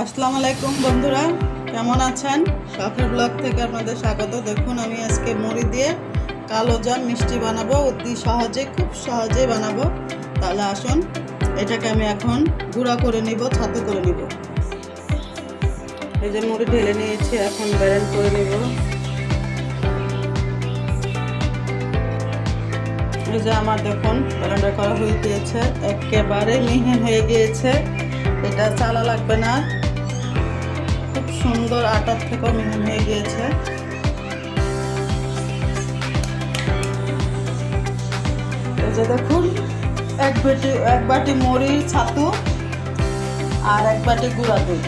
আসসালামু আলাইকুম বন্ধুরা, কেমন আছেন? শখের ব্লগ থেকে আপনাদের স্বাগত। দেখুন, আমি আজকে মুড়ি দিয়ে কালো জাম মিষ্টি বানাবো, অতি সহজে, খুব সহজেই বানাবো। তাহলে আসুন, এটাকে আমি এখন গুঁড়া করে নিব, ছাতু করে নিব। এই যে মুড়ি ঢেলে নিয়েছি, এখন ব্লেন্ড করে নিব। এই যে আমার দেখুন ব্লেন্ডার করা হয়ে গিয়েছে, একেবারে মিহি হয়ে গিয়েছে। এটা চালা লাগবে না, খুব সুন্দর আটার থেকেও মিহি হয়ে গিয়েছে। এই যে দেখুন, এক বাটি মুড়ির ছাতু আর এক বাটি গুঁড়া দুধ,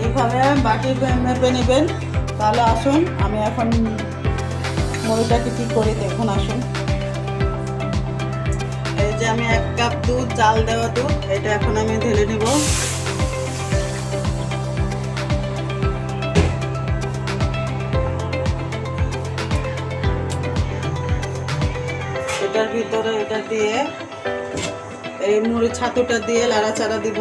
এইভাবে বাটি মেপে নেবেন। তাহলে আসুন, আমি এখন মুড়িটাকে কি করি দেখুন। আসুন, এই যে আমি 1 কাপ দুধ, জাল দেওয়া দুধ, এটা এখন আমি ঢেলে নিব। এটার ভিতরে এটা দিয়ে এই মুড়ি ছাতুটা দিয়ে লাড়াচাড়া দিব।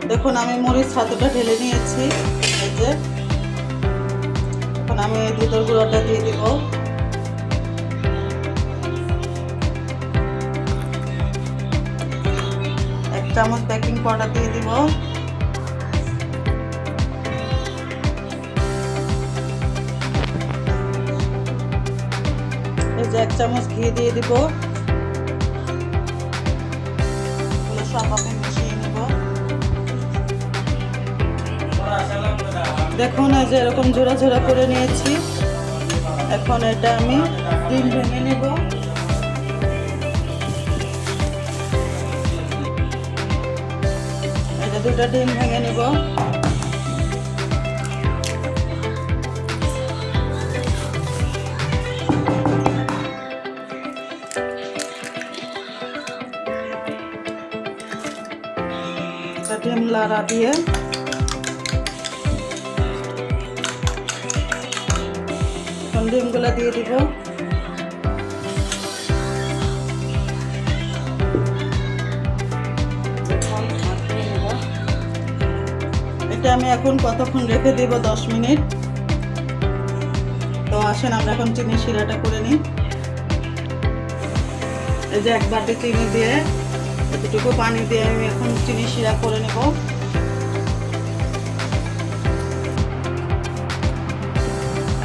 দেখুন, আমি মুড়ির ছাতুটা ঢেলে নিয়েছি। এই যে এখন আমি দুধের গুঁড়োটা দিয়ে দিব। 1 চামচ বেকিং পাউডার দিয়ে দিব। এই যে 1 চামচ ঘি দিয়ে দিব। সব আমি মিশিয়ে নিব। দেখুন, এই যে এরকম ঝোড়া ঝোড়া করে নিয়েছি। এখন এটা আমি ডিম ভেঙে নেব। এই যে 2টা ডিম ভেঙে নেব। ডিম লাড়া দিয়ে ডিমগুলো দিয়ে দিব। এটা আমি এখন কতক্ষণ রেখে দিব? 10 মিনিট। তো আসেন আমরা এখন চিনি শিরাটা করে নিই। এই যে 1 বাটি চিনি দিয়ে, এতটুকু পানি দিয়ে আমি এখন চিনি শিরা করে নেব।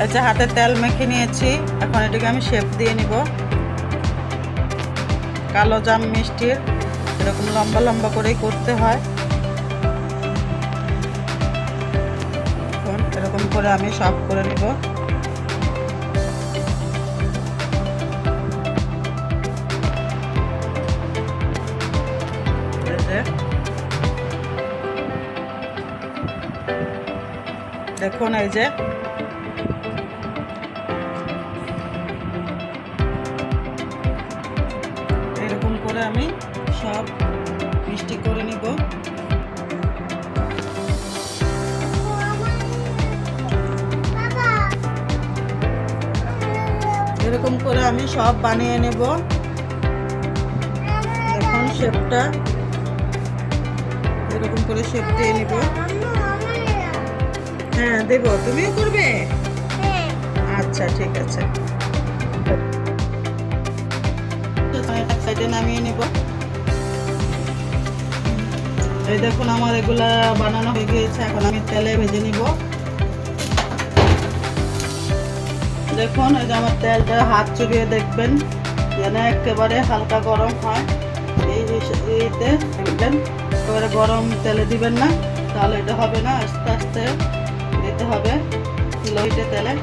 এই যে হাতে তেল মেখে নিয়েছি, এখন এটাকে আমি শেপ দিয়ে নিব। কালো জাম মিষ্টির এরকম লম্বা লম্বা করেই করতে হয়। এখন এরকম করে আমি সব করে নিব। দেখুন, এই যে এরকম করে আমি সব মিষ্টি করে নিব। এরকম করে আমি সব বানিয়ে নেব। এখন শেপটা এরকম করে শেপ দিয়ে নিব। হ্যাঁ দেব, তুমিও করবে? আচ্ছা, ঠিক আছে। সাইডে নামিয়ে নিব। এই দেখুন, আমার এগুলা বানানো হয়ে গিয়েছে। এখন আমি তেলে ভেজে নিব। দেখুন, এই যে আমার তেলটা হাত চুবিয়ে দেখবেন যেন একেবারে হালকা গরম হয়। এইতে দেখবেন, একেবারে গরম তেলে দিবেন না, তাহলে এটা হবে না। আস্তে আস্তে দিতে হবে লোহিতে তেলে।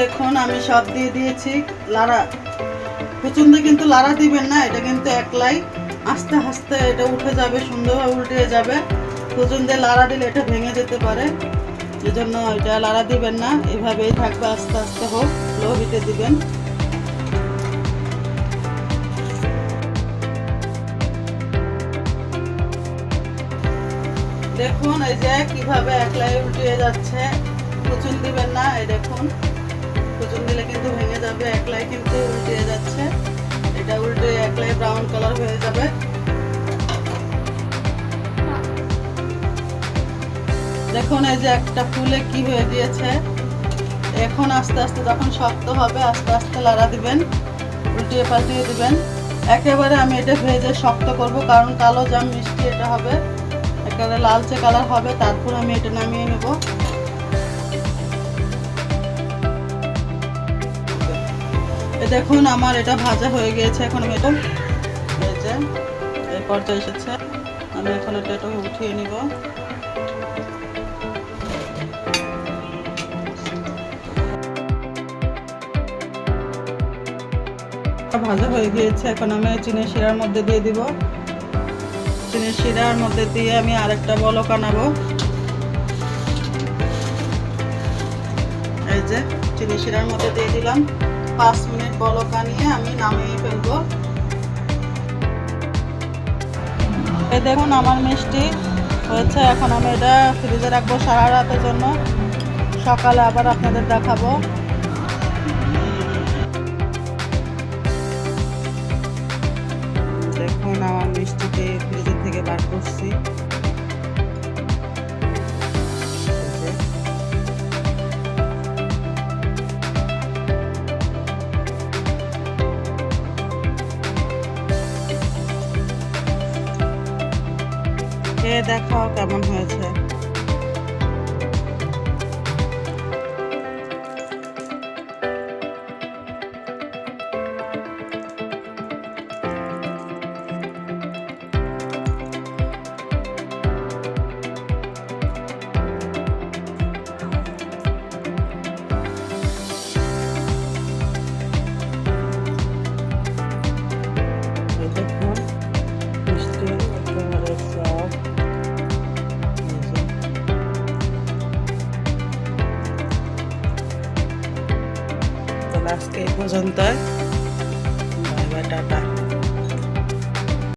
দেখুন, আমি সব দিয়ে দিয়েছি। লাড়া প্রচন্ড কিন্তু লাড়া দিবেন না, এটা কিন্তু একলাই আস্তে আস্তে এটা উঠে যাবে, সুন্দরভাবে উল্টে যাবে। প্রচন্ড লাড়া দিলে এটা ভেঙে যেতে পারে, এজন্য এটা লাড়া দিবেন না, এভাবেই থাকবে। আস্তে আস্তে হোক, লো হিটে দিবেন। দেখুন, এই যে কিভাবে একলাই উল্টে যাচ্ছে। কুচুন দিবেন না। এই দেখুন, কুচুন দিলে কিন্তু ভেঙে যাবে, একলাই কিন্তু উল্টে যাচ্ছে। এটা উল্টে একলাই ব্রাউন কালার হয়ে যাবে। দেখুন এই যে একটা ফুলে কি হয়ে গিয়েছে। এখন আস্তে আস্তে যখন শক্ত হবে আস্তে আস্তে লাড়া দিবেন, উল্টিয়ে পাল্টিয়ে দিবেন। একেবারে আমি এটা ভেজে শক্ত করব, কারণ কালো জাম মিষ্টি এটা হবে, একেবারে লালচে কালার হবে, তারপর আমি এটা নামিয়ে নেব। দেখুন আমার এটা ভাজা হয়ে গিয়েছে। এখন আমি এটা এই যে এই পর্যায়ে এসেছে, আমি এখন এটা উঠিয়ে নিব। ভাজা হয়ে গিয়েছে, এখন আমি চিনি শিরার মধ্যে দিয়ে দিব। চিনি শিরার মধ্যে দিয়ে আমি আরেকটা বলক আনাবো। এই যে চিনি শিরার মধ্যে দিয়ে দিলাম। 5 মিনিট বলক আনিয়ে আমি নামিয়ে ফেলবো। এই দেখুন আমার মিষ্টি হয়েছে। এখন আমি এটা ফ্রিজে রাখবো সারা রাতের জন্য, সকালে আবার আপনাদের দেখাবো। দেখুন আমার মিষ্টিকে ফ্রিজের থেকে বার করছি। খেয়ে দেখাও কেমন হয়েছে। আজকে এই পর্যন্ত। Bye bye, tata.